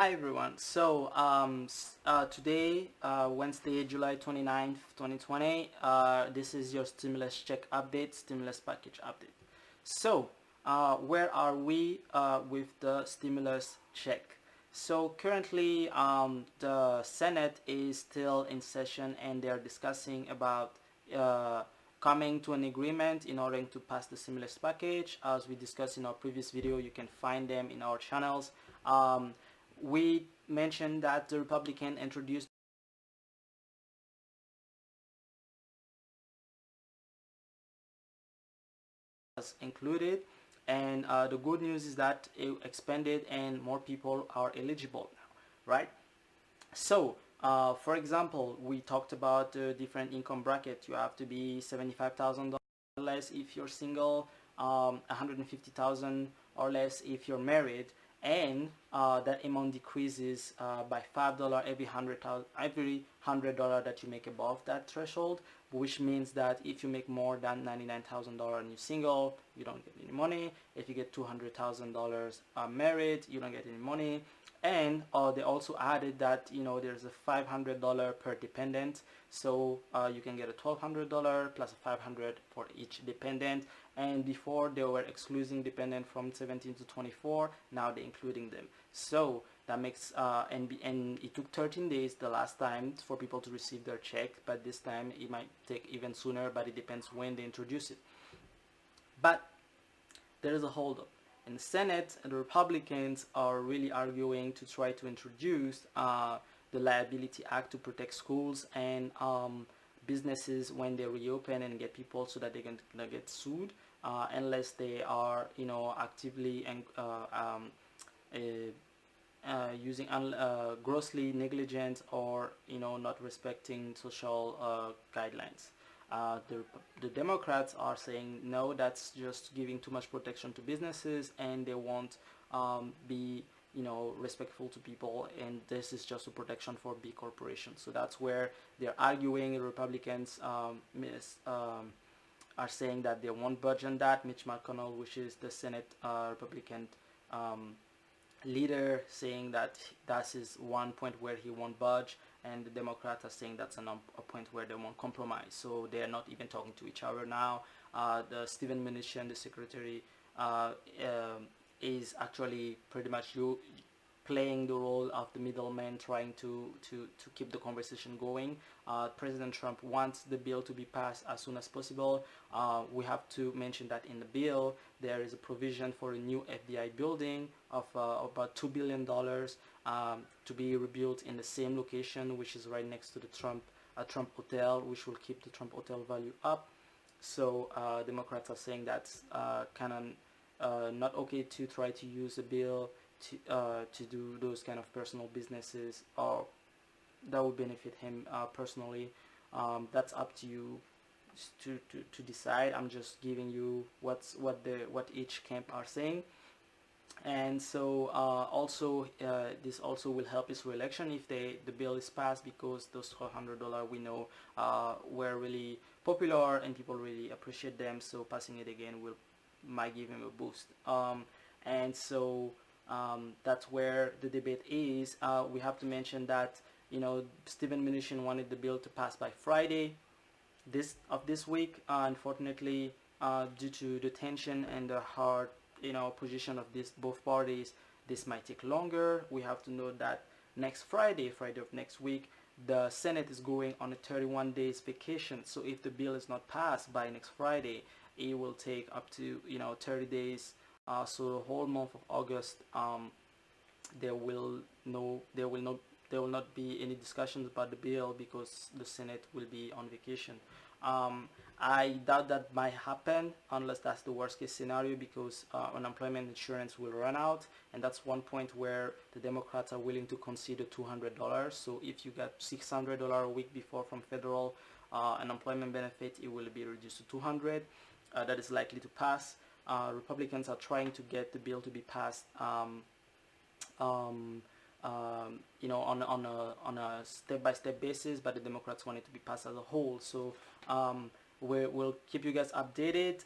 Hi everyone. Today, Wednesday, July 29th, 2020, this is your stimulus check update, stimulus package update. Where are we with the stimulus check? So currently, the Senate is still in session and they are discussing about uh, coming to an agreement in order to pass the stimulus package. As we discussed in our previous video, you can find them in our channels. We mentioned that the Republican introduced was included, and the good news is that it expanded and more people are eligible now, right? For example, we talked about the different income bracket. You have to be $75,000 less if you're single, 150,000 or less if you're married, and that amount decreases by $5 every $100 that you make above that threshold, which means that if you make more than $99,000 and you're single, you don't get any money. If you get $200,000 married, you don't get any money. And they also added that there's a $500 per dependent, so you can get a $1,200 plus a $500 for each dependent. And before they were excluding dependent from 17 to 24, now they're including them. So that makes and it took 13 days the last time for people to receive their check, but this time it might take even sooner, but it depends when they introduce it. But there is a holdup. In the Senate, the Republicans are really arguing to try to introduce the Liability Act to protect schools and businesses when they reopen and get people so that they can get sued unless they are, actively and using grossly negligent or not respecting social guidelines. The Democrats are saying no, that's just giving too much protection to businesses, and they won't be respectful to people, and this is just a protection for big corporations. So that's where they're arguing. The Republicans are saying that they won't budge on that. Mitch McConnell, which is the Senate Republican leader, saying that that is one point where he won't budge, and the Democrats are saying that's a point where they won't compromise. So they are not even talking to each other now. The Steven Mnuchin, the secretary, is actually pretty much playing the role of the middleman, trying to keep the conversation going. President Trump wants the bill to be passed as soon as possible. We have to mention that in the bill there is a provision for a new FBI building of about $2 billion to be rebuilt in the same location, which is right next to the Trump Hotel, which will keep the Trump Hotel value up. So Democrats are saying that's kind of not okay to try to use a bill to do those kind of personal businesses, or that would benefit him personally. That's up to you to decide. I'm just giving you what each camp are saying. And so this also will help his re-election if the bill is passed, because those $100 we know were really popular and people really appreciate them. So passing it again might give him a boost. And so that's where the debate is. We have to mention that Steven Mnuchin wanted the bill to pass by Friday this week. Unfortunately, due to the tension and the hard position of both parties, this might take longer. We have to know that next Friday of next week, the Senate is going on a 31 days vacation. So if the bill is not passed by next Friday, it will take up to 30 days. So the whole month of August, there will not be any discussions about the bill because the Senate will be on vacation. I doubt that might happen unless that's the worst case scenario, because unemployment insurance will run out, and that's one point where the Democrats are willing to concede $200. So if you got $600 a week before from federal unemployment benefit, it will be reduced to $200. That is likely to pass. Republicans are trying to get the bill to be passed on a step-by-step basis, but the Democrats want it to be passed as a whole. So we'll keep you guys updated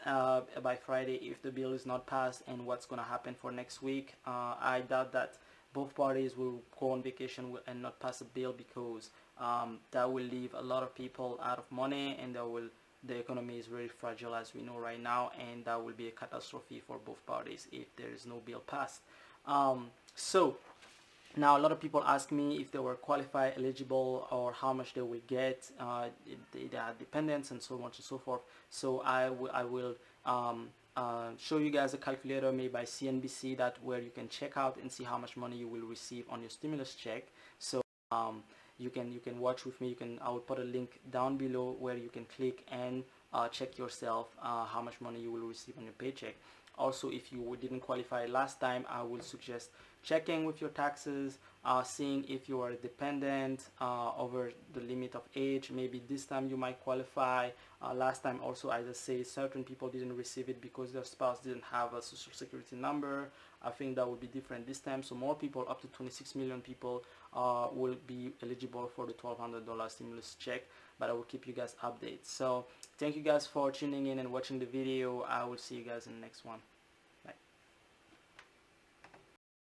by Friday if the bill is not passed and what's going to happen for next week. I doubt that both parties will go on vacation and not pass a bill, because that will leave a lot of people out of money, and the economy is very fragile as we know right now, and that will be a catastrophe for both parties if there is no bill passed. So now a lot of people ask me if they were qualified, eligible, or how much they will get. They are dependents and so on and so forth. So I will show you guys a calculator made by CNBC, that where you can check out and see how much money you will receive on your stimulus check. So you can watch with me. I will put a link down below where you can click and check yourself how much money you will receive on your paycheck. Also, if you didn't qualify last time, I will suggest checking with your taxes, seeing if you are dependent over the limit of age. Maybe this time you might qualify. Last time also, I just say certain people didn't receive it because their spouse didn't have a social security number. I think that would be different this time. So more people, up to 26 million people, will be eligible for the $1,200 stimulus check. But I will keep you guys updated. So thank you guys for tuning in and watching the video. I will see you guys in the next one.